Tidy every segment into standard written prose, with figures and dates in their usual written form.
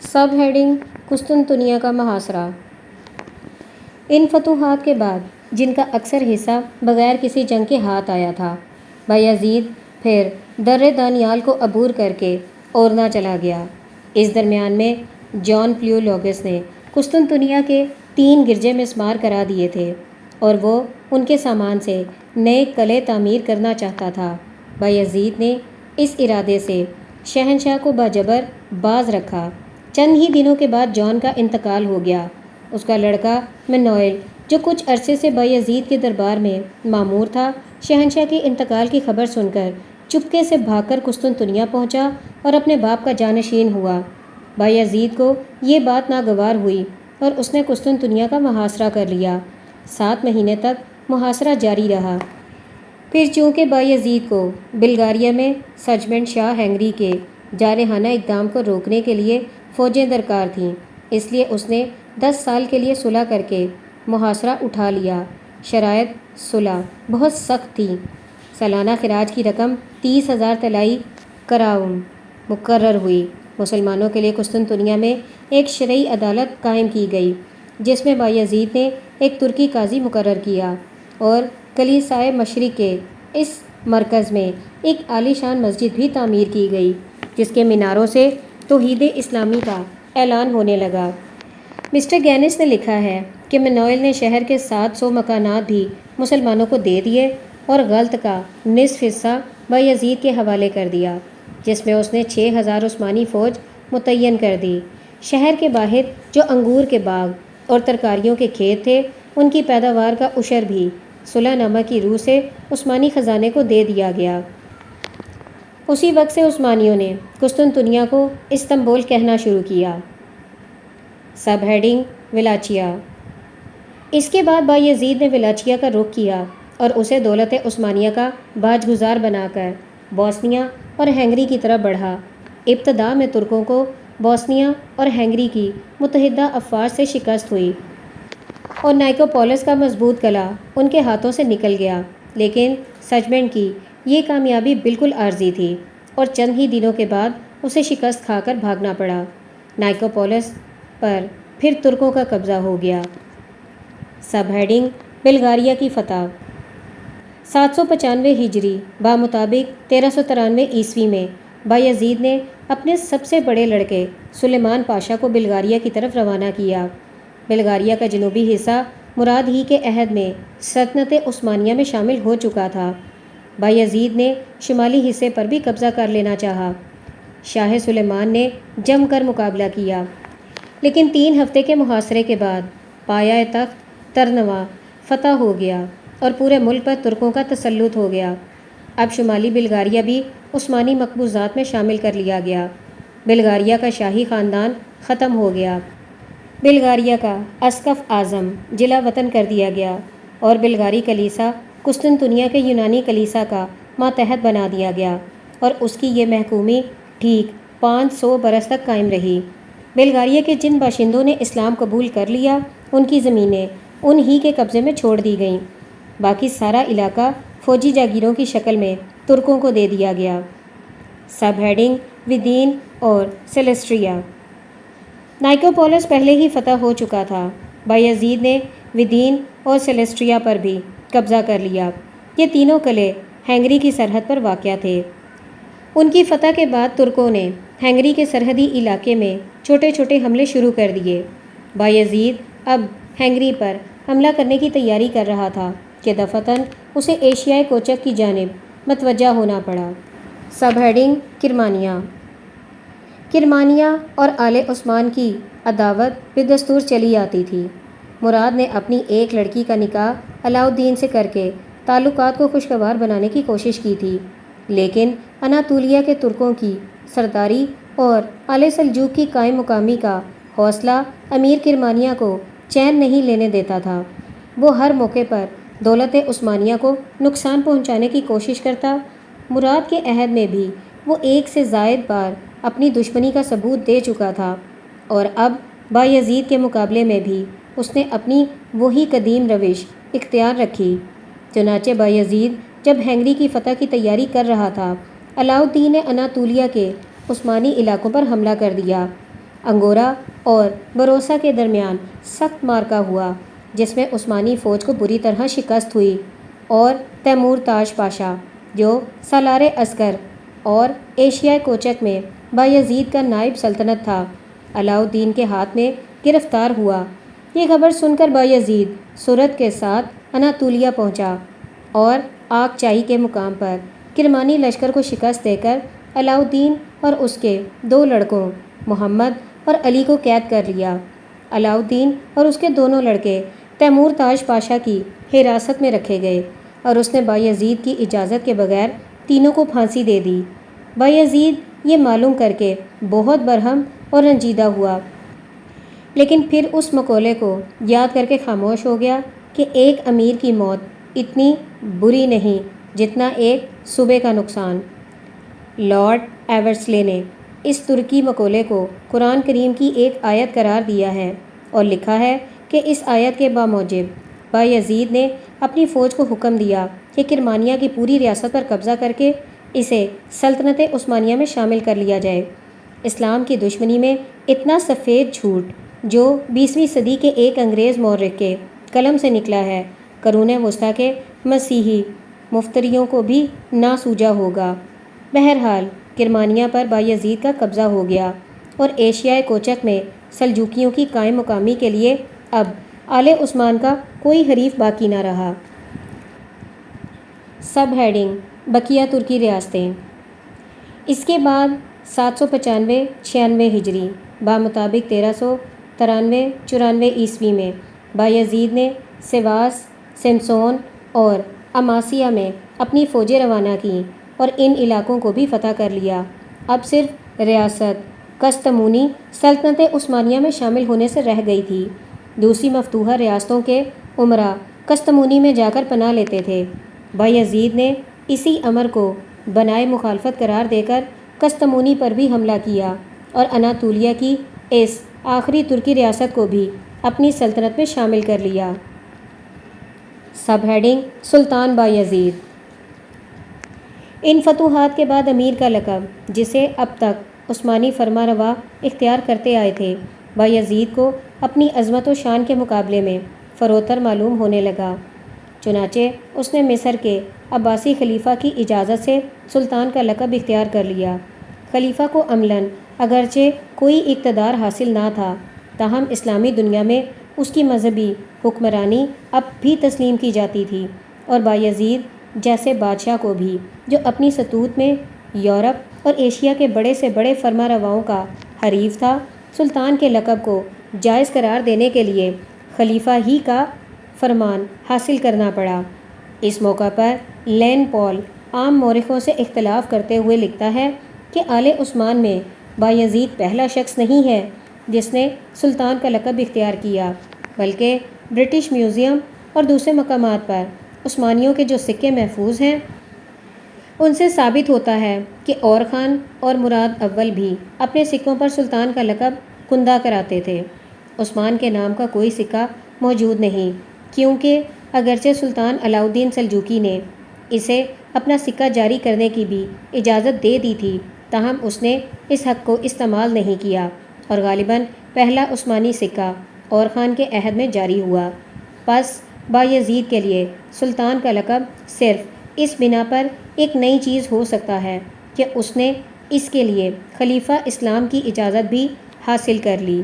Sub heading قسطنطنیہ کا محاصرہ۔ ان فتوحات کے بعد جن کا اکثر حصہ بغیر کسی جنگ کے ہاتھ آیا تھا، بایزید پھر درِ دانیال کو عبور کر کے اورنا چلا گیا۔ اس درمیان میں جان پلیولوگس نے قسطنطنیہ کے 3 گرجے مسمار کرا دیے تھے اور وہ ان کے سامان سے نئے قلعے تعمیر کرنا چاہتا تھا۔ بایزید نے اس ارادے سے شہنشاہ کو باجبر باز رکھا۔ چند ہی دنوں کے بعد جان کا انتقال ہو گیا۔ اس کا لڑکا منوئل، جو کچھ عرصے سے بایزید کے دربار میں مامور تھا، شہنشاہ کے انتقال کی خبر سن کر چپکے سے بھاگ کر قسطنطنیہ پہنچا اور اپنے باپ کا جانشین ہوا۔ بایزید کو یہ بات ناگوار ہوئی اور اس نے قسطنطنیہ کا محاصرہ کر لیا۔ 7 مہینے تک محاصرہ جاری رہا۔ پھر چونکہ بایزید کو بلغاریہ میں سجمنٹ شاہ ہنگری کے جارحانہ اقدام کو روکنے کے لیے فوجیں درکار تھیں، اس لیے اس نے 10 سال کے لیے صلح کر کے محاصرہ اٹھا لیا۔ شرائط صلح بہت سخت تھیں۔ سالانہ خراج کی رقم 30,000 طلائی کراؤن مقرر ہوئی۔ مسلمانوں کے لیے قسطنطنیہ میں ایک شرعی عدالت قائم کی گئی، جس میں بایزید نے ایک ترکی قاضی مقرر کیا، اور کلیسائے مشرق کے اس مرکز میں ایک عالی شان مسجد بھی تعمیر کی گئی، جس کے میناروں سے توحید اسلامی کا اعلان ہونے لگا۔ مسٹر گینس نے لکھا ہے کہ منوئل نے شہر کے 700 مکانات بھی مسلمانوں کو دے دیے اور غلط کا نصف حصہ بایزید کے حوالے کر دیا، جس میں اس نے 6,000 عثمانی فوج متعین کر دی۔ شہر کے باہر جو انگور کے باغ اور ترکاریوں کے کھیت تھے، ان کی پیداوار کا عشر بھی صلح نامہ کی روح سے عثمانی خزانے کو دے دیا گیا۔ اسی وقت سے عثمانیوں نے قسطنطنیہ کو استنبول کہنا شروع کیا۔ Sub heading ولاچیا۔ اس کے بعد بایزید نے ولاچیا کا رخ کیا اور اسے دولت عثمانیہ کا باج گزار بنا کر بوسنیا اور ہنگری کی طرف بڑھا۔ ابتدا میں ترکوں کو بوسنیا اور ہنگری کی متحدہ افواج سے شکست ہوئی اور نائکوپولس کا مضبوط قلعہ ان کے ہاتھوں سے نکل گیا، لیکن سجمنٹ کی یہ کامیابی بالکل عارضی تھی اور چند ہی دنوں کے بعد اسے شکست کھا کر بھاگنا پڑا۔ نائکوپولس پر پھر ترکوں کا قبضہ ہو گیا۔ سب ہیڈنگ بلغاریہ کی فتح۔ 795 ہجری بمطابق 1393 عیسوی میں بایزید نے اپنے سب سے بڑے لڑکے سلیمان پاشا کو بلغاریہ کی طرف روانہ کیا۔ بلغاریہ کا جنوبی حصہ مراد ہی کے عہد میں سلطنت عثمانیہ میں شامل ہو چکا تھا۔ بایزید نے شمالی حصے پر بھی قبضہ کر لینا چاہا۔ شاہ سلیمان نے جم کر مقابلہ کیا، لیکن 3 ہفتے کے محاصرے کے بعد پایہ تخت ترنوا فتح ہو گیا اور پورے ملک پر ترکوں کا تسلط ہو گیا۔ اب شمالی بلغاریہ بھی عثمانی مقبوضات میں شامل کر لیا گیا۔ بلغاریہ کا شاہی خاندان ختم ہو گیا۔ بلغاریہ کا اسقف اعظم جلا وطن کر دیا گیا اور بلغاری کلیسا قسطنطنیہ کے یونانی کلیسا کا ماتحت بنا دیا گیا، اور اس کی یہ محکومی ٹھیک 500 برس تک قائم رہی۔ بلغاریہ کے جن باشندوں نے اسلام قبول کر لیا، ان کی زمینیں ان ہی کے قبضے میں چھوڑ دی گئیں۔ باقی سارا علاقہ فوجی جاگیروں کی شکل میں ترکوں کو دے دیا گیا۔ سب ہیڈنگ ودین اور سیلیسٹریا۔ نائکوپولس پہلے ہی فتح ہو چکا تھا۔ بایزید نے ودین اور سیلیسٹریا پر بھی قبضہ کر لیا۔ یہ تینوں قلعے ہنگری کی سرحد پر واقع تھے۔ ان کی فتح کے بعد ترکوں نے ہنگری کے سرحدی علاقے میں چھوٹے چھوٹے حملے شروع کر دیے۔ بایزید اب ہنگری پر حملہ کرنے کی تیاری کر رہا تھا کہ دفعتاً اسے ایشیائے کوچک کی جانب متوجہ ہونا پڑا۔ Sub heading کرمانیہ۔ کرمانیہ اور آل عثمان کی عداوت بدستور چلی آتی تھی۔ مراد نے اپنی ایک لڑکی کا نکاح علاؤالدین سے کر کے تعلقات کو خوشگوار بنانے کی کوشش کی تھی، لیکن اناطولیہ کے ترکوں کی سرداری اور آل سلجوق کی قائم مقامی کا حوصلہ امیر کرمانیہ کو چین نہیں لینے دیتا تھا۔ وہ ہر موقع پر دولت عثمانیہ کو نقصان پہنچانے کی کوشش کرتا۔ مراد کے عہد میں بھی وہ ایک سے زائد بار اپنی دشمنی کا ثبوت دے چکا تھا، اور اب بایزید کے مقابلے میں بھی اس نے اپنی وہی قدیم روش اختیار رکھی۔ چنانچہ بایزید جب ہنگری کی فتح کی تیاری کر رہا تھا، علاؤالدین نے اناطولیہ کے عثمانی علاقوں پر حملہ کر دیا۔ انگورا اور بروسا کے درمیان سخت معرکہ ہوا، جس میں عثمانی فوج کو بری طرح شکست ہوئی، اور تیمور تاج پاشا جو سالار عسکر اور ایشیائے کوچک میں بایزید کا نائب سلطنت تھا، علاؤ الدین کے ہاتھ میں گرفتار ہوا۔ یہ خبر سن کر بایزید سرت کے ساتھ اناطولیہ پہنچا اور آگ چائی کے مقام پر کرمانی لشکر کو شکست دے کر علاؤ الدین اور اس کے 2 لڑکوں محمد اور علی کو قید کر لیا۔ علاؤ الدین اور اس کے دونوں لڑکے تیمور تاج پاشا کی حراست میں رکھے گئے اور اس نے بایزید کی اجازت کے بغیر تینوں کو پھانسی دے دی۔ بایزید یہ معلوم کر کے بہت برہم اور رنجیدہ ہوا، لیکن پھر اس مقولے کو یاد کر کے خاموش ہو گیا کہ ایک امیر کی موت اتنی بری نہیں جتنا ایک صوبے کا نقصان۔ لارڈ ایورسلے نے اس ترکی مقولے کو قرآن کریم کی ایک آیت قرار دیا ہے اور لکھا ہے کہ اس آیت کے باموجب بایزید نے اپنی فوج کو حکم دیا کہ کرمانیہ کی پوری ریاست پر قبضہ کر کے اسے سلطنت عثمانیہ میں شامل کر لیا جائے۔ اسلام کی دشمنی میں اتنا سفید جھوٹ جو 20ویں صدی کے ایک انگریز مورخ کے قلم سے نکلا ہے، قرون وسطیٰ کے مسیحی مفتریوں کو بھی نہ سوجا ہوگا۔ بہرحال کرمانیہ پر بایزید کا قبضہ ہو گیا اور ایشیائے کوچک میں سلجوکیوں کی قائم مقامی کے لیے اب آل عثمان کا کوئی حریف باقی نہ رہا۔ سب ہیڈنگ بقیہ ترکی ریاستیں۔ اس کے بعد 795-96 ہجری بمطابق 1393-94 عیسوی میں بایزید نے سواس، سمسون اور اماسیا میں اپنی فوجیں روانہ کیں اور ان علاقوں کو بھی فتح کر لیا۔ اب صرف ریاست قسطمونی سلطنت عثمانیہ میں شامل ہونے سے رہ گئی تھی۔ دوسری مفتوحہ ریاستوں کے امراء قسطمونی میں جا کر پناہ لیتے تھے۔ بایزید نے اسی امر کو بنائے مخالفت قرار دے کر قسطمونی پر بھی حملہ کیا اور اناطولیہ کی اس آخری ترکی ریاست کو بھی اپنی سلطنت میں شامل کر لیا۔ سب ہیڈنگ سلطان بایزید۔ ان فتوحات کے بعد امیر کا لقب، جسے اب تک عثمانی فرما روا اختیار کرتے آئے تھے، بایزید کو اپنی عظمت و شان کے مقابلے میں فروتر معلوم ہونے لگا۔ چنانچہ اس نے مصر کے عباسی خلیفہ کی اجازت سے سلطان کا لقب اختیار کر لیا۔ خلیفہ کو عملاً اگرچہ کوئی اقتدار حاصل نہ تھا، تاہم اسلامی دنیا میں اس کی مذہبی حکمرانی اب بھی تسلیم کی جاتی تھی، اور بایزید جیسے بادشاہ کو بھی، جو اپنی سطوت میں یورپ اور ایشیا کے بڑے سے بڑے فرما رواؤں کا حریف تھا، سلطان کے لقب کو جائز قرار دینے کے لیے خلیفہ ہی کا فرمان حاصل کرنا پڑا۔ اس موقع پر لین پال عام مورخوں سے اختلاف کرتے ہوئے لکھتا ہے کہ آل عثمان میں بایزید پہلا شخص نہیں ہے جس نے سلطان کا لقب اختیار کیا، بلکہ برٹش میوزیم اور دوسرے مقامات پر عثمانیوں کے جو سکے محفوظ ہیں ان سے ثابت ہوتا ہے کہ اور خان اور مراد اول بھی اپنے سکوں پر سلطان کا لقب کندہ کراتے تھے۔ عثمان کے نام کا کوئی سکہ موجود نہیں، کیونکہ اگرچہ سلطان علاؤ الدین سلجوقی نے اسے اپنا سکہ جاری کرنے کی بھی اجازت دے دی تھی، تاہم اس نے اس حق کو استعمال نہیں کیا اور غالباً پہلا عثمانی سکہ اور خان کے عہد میں جاری ہوا۔ پس بایزید کے لیے سلطان کا لقب صرف اس بنا پر ایک نئی چیز ہو سکتا ہے کہ اس نے اس کے لیے خلیفہ اسلام کی اجازت بھی حاصل کر لی۔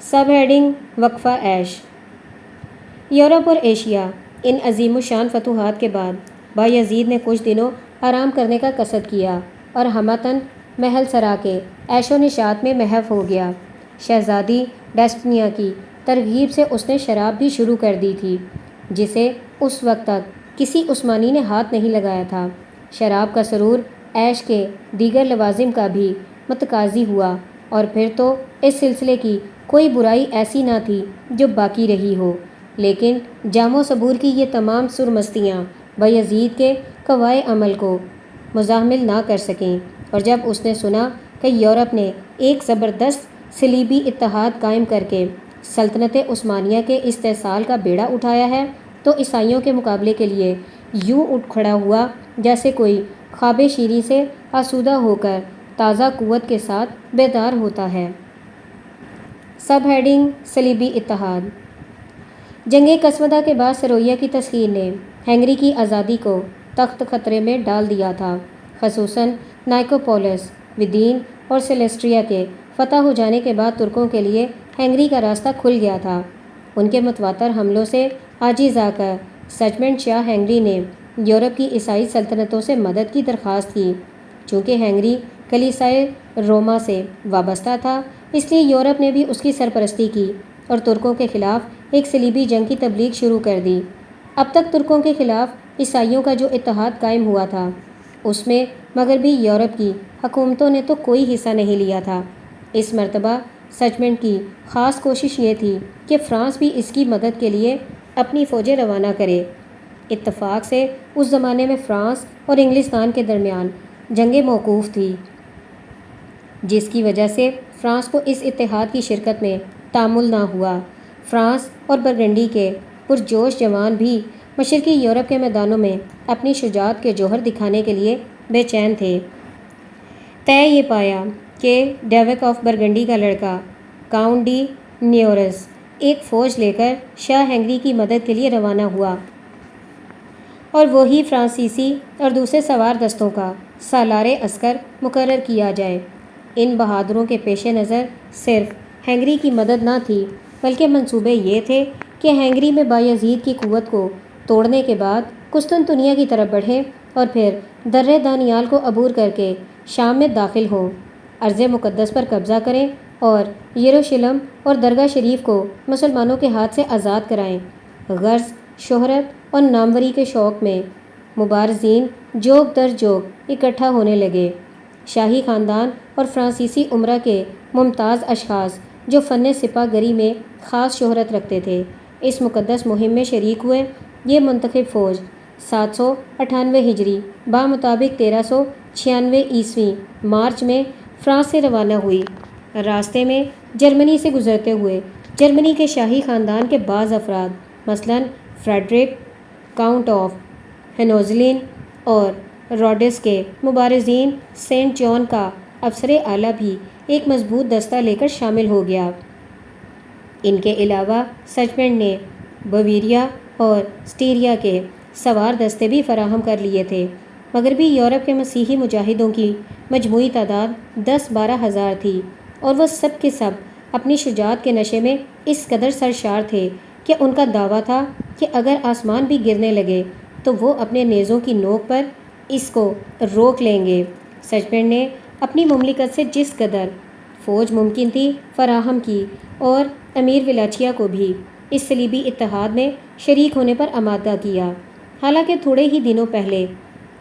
سب ہیڈنگ وقفہ عیش۔ یورپ اور ایشیا۔ ان عظیم الشان فتوحات کے بعد بایزید نے کچھ دنوں آرام کرنے کا قصد کیا اور ہمتاً محل سرا کے عیش و نشاط میں محو ہو گیا۔ شہزادی ڈیسپنیا کی ترغیب سے اس نے شراب بھی شروع کر دی تھی، جسے اس وقت تک کسی عثمانی نے ہاتھ نہیں لگایا تھا۔ شراب کا سرور عیش کے دیگر لوازم کا بھی متقاضی ہوا، اور پھر تو اس سلسلے کی کوئی برائی ایسی نہ تھی جو باقی رہی ہو، لیکن جام و صبور کی یہ تمام سرمستیاں بایزید کے قوائے عمل کو مزاحمل نہ کر سکیں، اور جب اس نے سنا کہ یورپ نے ایک زبردست صلیبی اتحاد قائم کر کے سلطنت عثمانیہ کے استحصال کا بیڑا اٹھایا ہے، تو عیسائیوں کے مقابلے کے لیے یوں اٹھ کھڑا ہوا جیسے کوئی خواب شیریں سے آسودہ ہو کر تازہ قوت کے ساتھ بیدار ہوتا ہے۔ سب ہیڈنگ صلیبی اتحاد۔ جنگ قسمدہ کے بعد سرویا کی تسخیر نے ہنگری کی آزادی کو تخت خطرے میں ڈال دیا تھا، خصوصاً نائکوپولس، ودین اور سیلیسٹریا کے فتح ہو جانے کے بعد ترکوں کے لیے ہنگری کا راستہ کھل گیا تھا۔ ان کے متواتر حملوں سے عاجز آ کر سچمنڈ شاہ ہنگری نے یورپ کی عیسائی سلطنتوں سے مدد کی درخواست کی۔ چونکہ ہنگری کلیسائے روما سے وابستہ تھا، اس لیے یورپ نے بھی اس کی سرپرستی کی اور ترکوں کے خلاف ایک صلیبی جنگ کی تبلیغ شروع کر دی۔ اب تک ترکوں کے خلاف عیسائیوں کا جو اتحاد قائم ہوا تھا، اس میں مغربی یورپ کی حکومتوں نے تو کوئی حصہ نہیں لیا تھا۔ اس مرتبہ سچمنڈ کی خاص کوشش یہ تھی کہ فرانس بھی اس کی مدد کے لیے اپنی فوجیں روانہ کرے۔ اتفاق سے اس زمانے میں فرانس اور انگلستان کے درمیان جنگیں موقوف تھی، جس کی وجہ سے فرانس کو اس اتحاد کی شرکت میں تامل نہ ہوا۔ فرانس اور برگنڈی کے پرجوش جوان بھی مشرقی یورپ کے میدانوں میں اپنی شجاعت کے جوہر دکھانے کے لیے بے چین تھے۔ طے یہ پایا کہ ڈیوک آف برگنڈی کا لڑکا کاؤنٹ ڈی نیورس ایک فوج لے کر شاہ ہنگری کی مدد کے لیے روانہ ہوا اور وہی فرانسیسی اور دوسرے سوار دستوں کا سالار عسکر مقرر کیا جائے۔ ان بہادروں کے پیش نظر صرف ہنگری کی مدد نہ تھی، بلکہ منصوبے یہ تھے کہ ہنگری میں بایزید کی قوت کو توڑنے کے بعد قسطنطنیہ کی طرف بڑھیں اور پھر درِ دانیال کو عبور کر کے شام میں داخل ہوں، ارض مقدس پر قبضہ کریں اور یروشلم اور درگاہ شریف کو مسلمانوں کے ہاتھ سے آزاد کرائیں۔ غرض شہرت اور ناموری کے شوق میں مبارزین جوگ در جوگ اکٹھا ہونے لگے۔ شاہی خاندان اور فرانسیسی امرا کے ممتاز اشخاص جو فن سپہ گری میں خاص شہرت رکھتے تھے، اس مقدس مہم میں شریک ہوئے۔ یہ منتخب فوج 798 ہجری بمطابق 1396 عیسوی مارچ میں فرانس سے روانہ ہوئی۔ راستے میں جرمنی سے گزرتے ہوئے جرمنی کے شاہی خاندان کے بعض افراد مثلاً فریڈرک کاؤنٹ آف ہینوزلین اور روڈس کے مبارزین سینٹ جان کا افسر اعلیٰ بھی ایک مضبوط دستہ لے کر شامل ہو گیا۔ ان کے علاوہ سچمنڈ نے بویریا اور اسٹیریا کے سوار دستے بھی فراہم کر لیے تھے۔ مغربی یورپ کے مسیحی مجاہدوں کی مجموعی تعداد 10-12 ہزار تھی، اور وہ سب کے سب اپنی شجاعت کے نشے میں اس قدر سرشار تھے کہ ان کا دعویٰ تھا کہ اگر آسمان بھی گرنے لگے تو وہ اپنے نیزوں کی نوک پر اس کو روک لیں گے۔ سچمنڈ نے اپنی مملکت سے جس قدر فوج ممکن تھی فراہم کی اور امیر ولاچیا کو بھی اس صلیبی اتحاد میں شریک ہونے پر آمادہ کیا۔ حالانکہ تھوڑے ہی دنوں پہلے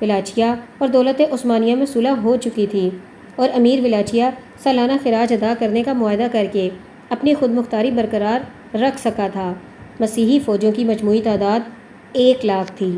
ولاچیا اور دولت عثمانیہ میں صلح ہو چکی تھی اور امیر ولاچیا سالانہ خراج ادا کرنے کا معاہدہ کر کے اپنی خود مختاری برقرار رکھ سکا تھا۔ مسیحی فوجوں کی مجموعی تعداد 1 لاکھ تھی۔